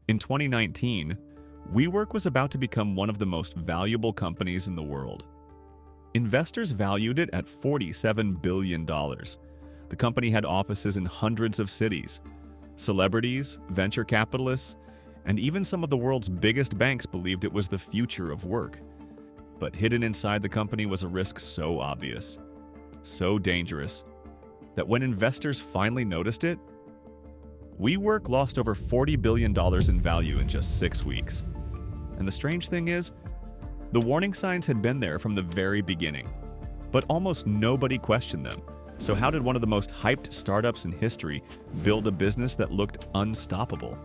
In 2019, WeWork was about to become one of the most valuable companies in the world. Investors valued it at $47 billion. The company had offices in hundreds of cities. Celebrities, venture capitalists, and even some of the world's biggest banks believed it was the future of work. But hidden inside the company was a risk so obvious, so dangerous, that when investors finally noticed it, WeWork lost over $40 billion in value in just 6 weeks. And the strange thing is, the warning signs had been there from the very beginning, but almost nobody questioned them. So how did one of the most hyped startups in history build a business that looked unstoppable,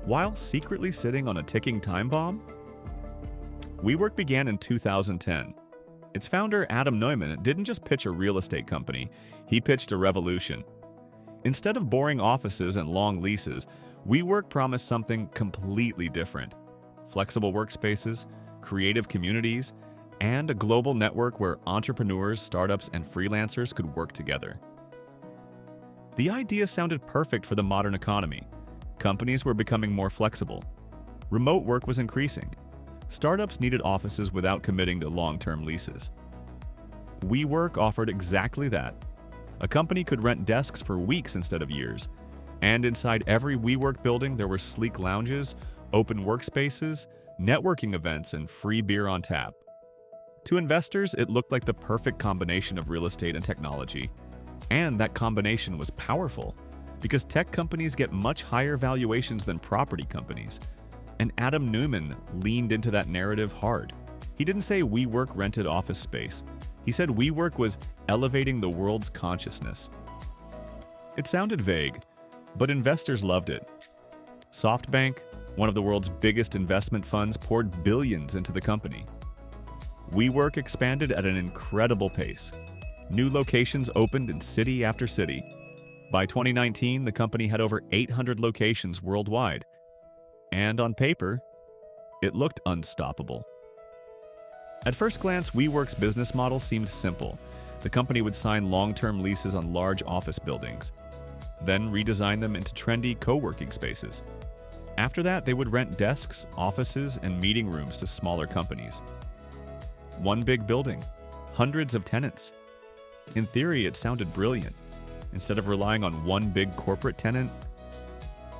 while secretly sitting on a ticking time bomb? WeWork began in 2010. Its founder, Adam Neumann, didn't just pitch a real estate company, he pitched a revolution. Instead of boring offices and long leases, WeWork promised something completely different: flexible workspaces, creative communities, and a global network where entrepreneurs, startups, and freelancers could work together. The idea sounded perfect for the modern economy. Companies were becoming more flexible. Remote work was increasing. Startups needed offices without committing to long-term leases. WeWork offered exactly that. A company could rent desks for weeks instead of years. And inside every WeWork building, there were sleek lounges, open workspaces, networking events, and free beer on tap. To investors, it looked like the perfect combination of real estate and technology. And that combination was powerful, because tech companies get much higher valuations than property companies. And Adam Neumann leaned into that narrative hard. He didn't say WeWork rented office space. He said WeWork was elevating the world's consciousness. It sounded vague, but investors loved it. SoftBank, one of the world's biggest investment funds, poured billions into the company. WeWork expanded at an incredible pace. New locations opened in city after city. By 2019, the company had over 800 locations worldwide. And on paper, it looked unstoppable. At first glance, WeWork's business model seemed simple. The company would sign long-term leases on large office buildings, then redesign them into trendy co-working spaces. After that, they would rent desks, offices, and meeting rooms to smaller companies. One big building, hundreds of tenants. In theory, it sounded brilliant. Instead of relying on one big corporate tenant,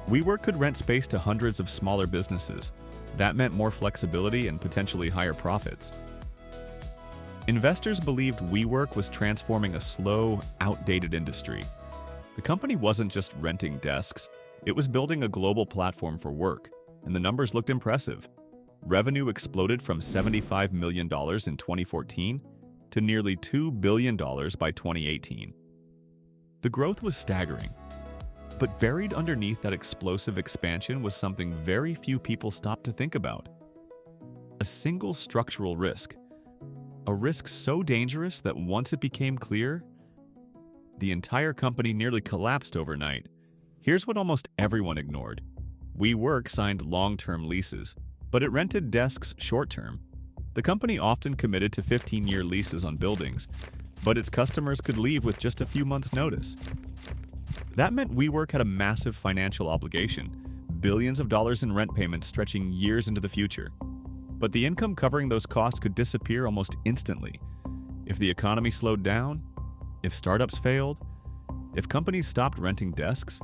WeWork could rent space to hundreds of smaller businesses. That meant more flexibility and potentially higher profits. Investors believed WeWork was transforming a slow, outdated industry. The company wasn't just renting desks, it was building a global platform for work, and the numbers looked impressive. Revenue exploded from $75 million in 2014 to nearly $2 billion by 2018. The growth was staggering. But buried underneath that explosive expansion was something very few people stopped to think about. A single structural risk. A risk so dangerous that once it became clear, the entire company nearly collapsed overnight. Here's what almost everyone ignored. WeWork signed long-term leases, but it rented desks short-term. The company often committed to 15-year leases on buildings, but its customers could leave with just a few months' notice. That meant WeWork had a massive financial obligation, billions of dollars in rent payments stretching years into the future. But the income covering those costs could disappear almost instantly. If the economy slowed down, if startups failed, if companies stopped renting desks,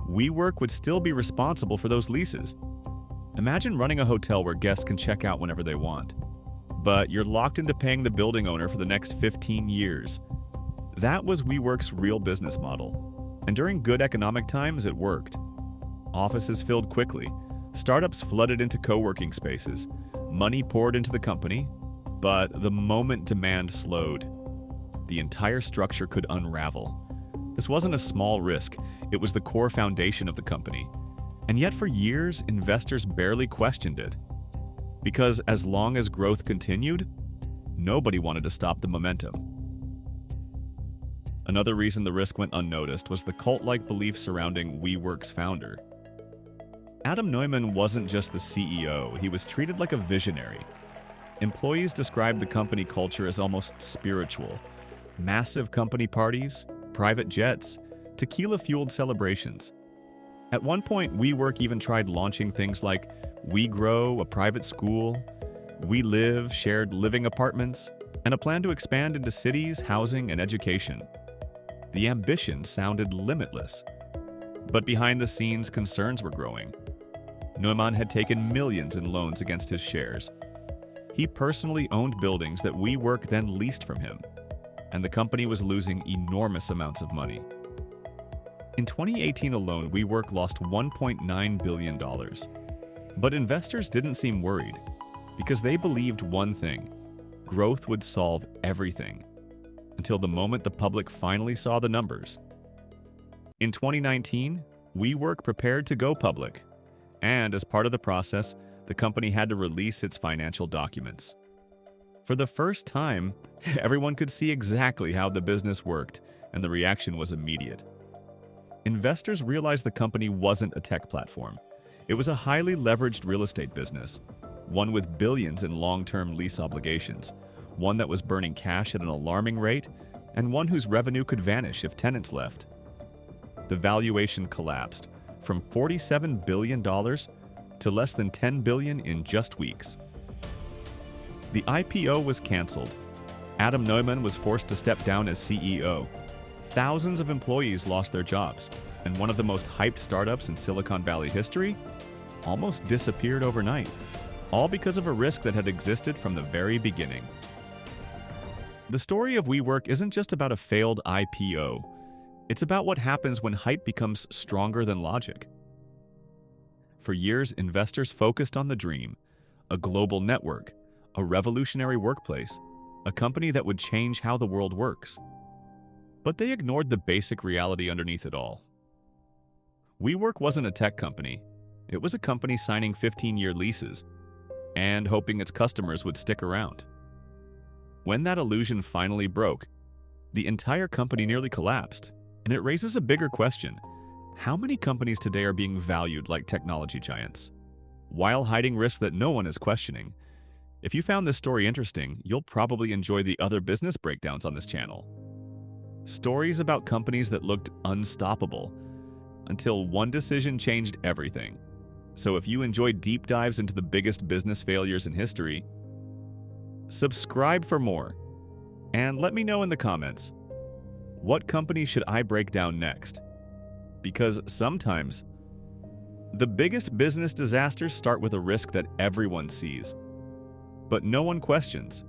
WeWork would still be responsible for those leases. Imagine running a hotel where guests can check out whenever they want, but you're locked into paying the building owner for the next 15 years. That was WeWork's real business model. And during good economic times, it worked. Offices filled quickly. Startups flooded into co-working spaces. Money poured into the company. But the moment demand slowed, the entire structure could unravel. This wasn't a small risk. It was the core foundation of the company. And yet for years, investors barely questioned it. Because as long as growth continued, nobody wanted to stop the momentum. Another reason the risk went unnoticed was the cult-like belief surrounding WeWork's founder. Adam Neumann wasn't just the CEO, he was treated like a visionary. Employees described the company culture as almost spiritual. Massive company parties, private jets, tequila-fueled celebrations. At one point, WeWork even tried launching things like WeGrow, a private school, WeLive, shared living apartments, and a plan to expand into cities, housing, and education. The ambition sounded limitless. But behind the scenes, concerns were growing. Neumann had taken millions in loans against his shares. He personally owned buildings that WeWork then leased from him, and the company was losing enormous amounts of money. In 2018 alone, WeWork lost $1.9 billion. But investors didn't seem worried, because they believed one thing: growth would solve everything, until the moment the public finally saw the numbers. In 2019, WeWork prepared to go public, and as part of the process, the company had to release its financial documents. For the first time, everyone could see exactly how the business worked, and the reaction was immediate. Investors realized the company wasn't a tech platform. It was a highly leveraged real estate business, one with billions in long-term lease obligations, one that was burning cash at an alarming rate, and one whose revenue could vanish if tenants left. The valuation collapsed from $47 billion to less than $10 billion in just weeks. The IPO was canceled. Adam Neumann was forced to step down as CEO. Thousands of employees lost their jobs, and one of the most hyped startups in Silicon Valley history almost disappeared overnight, all because of a risk that had existed from the very beginning. The story of WeWork isn't just about a failed IPO. It's about what happens when hype becomes stronger than logic. For years, investors focused on the dream: a global network, a revolutionary workplace, a company that would change how the world works. But they ignored the basic reality underneath it all. WeWork wasn't a tech company. It was a company signing 15-year leases and hoping its customers would stick around. When that illusion finally broke, the entire company nearly collapsed, and it raises a bigger question: how many companies today are being valued like technology giants, while hiding risks that no one is questioning? If you found this story interesting, you'll probably enjoy the other business breakdowns on this channel. Stories about companies that looked unstoppable until one decision changed everything. So if you enjoy deep dives into the biggest business failures in history, subscribe for more. And let me know in the comments, what company should I break down next? Because sometimes, the biggest business disasters start with a risk that everyone sees, but no one questions.